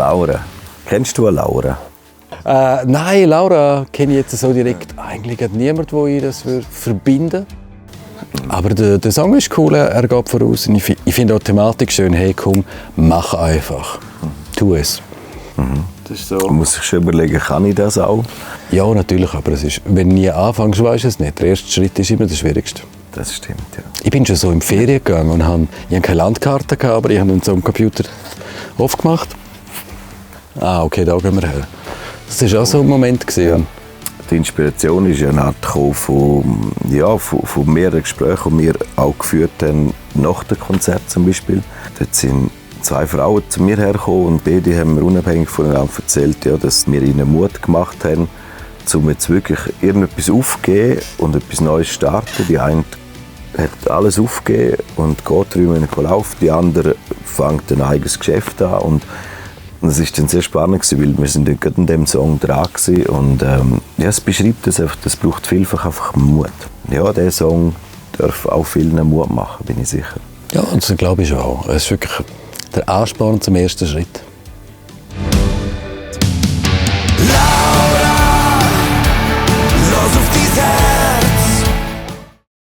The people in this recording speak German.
Laura. Kennst du Laura? Nein, Laura kenne ich jetzt so direkt eigentlich niemand, der ich das verbinden würde. Aber der Song ist cool, er geht voraus. Und ich finde auch die Thematik schön. Hey, komm, mach einfach. Tu es. Das ist so. Man muss sich schon überlegen, kann ich das auch? Ja, natürlich, aber es ist, wenn du nie anfängst, weisst du es nicht. Der erste Schritt ist immer der schwierigste. Das stimmt, ja. Ich bin schon so in die Ferien gegangen und ich hatte keine Landkarte, aber ich habe so einen Computer aufgemacht. Ah, okay, da gehen wir her. Das war auch so ein Moment. Ja. Die Inspiration ist ja eine Art von mehreren Gesprächen, die wir auch geführt haben, nach dem Konzert zum Beispiel. Dort sind 2 Frauen zu mir hergekommen und beide haben mir unabhängig voneinander erzählt, ja, dass wir ihnen Mut gemacht haben, um jetzt wirklich irgendetwas aufzugeben und etwas Neues zu starten. Die eine hat alles aufgegeben und geht 3 Monate laufen, die andere fängt ein eigenes Geschäft an. Und das war dann sehr spannend, weil wir sind gerade in diesem Song dran waren. Und es beschreibt das einfach, das braucht vielfach einfach Mut. Ja, dieser Song darf auch vielen Mut machen, bin ich sicher. Ja, und das glaube ich auch. Es ist wirklich der Ansporn zum ersten Schritt.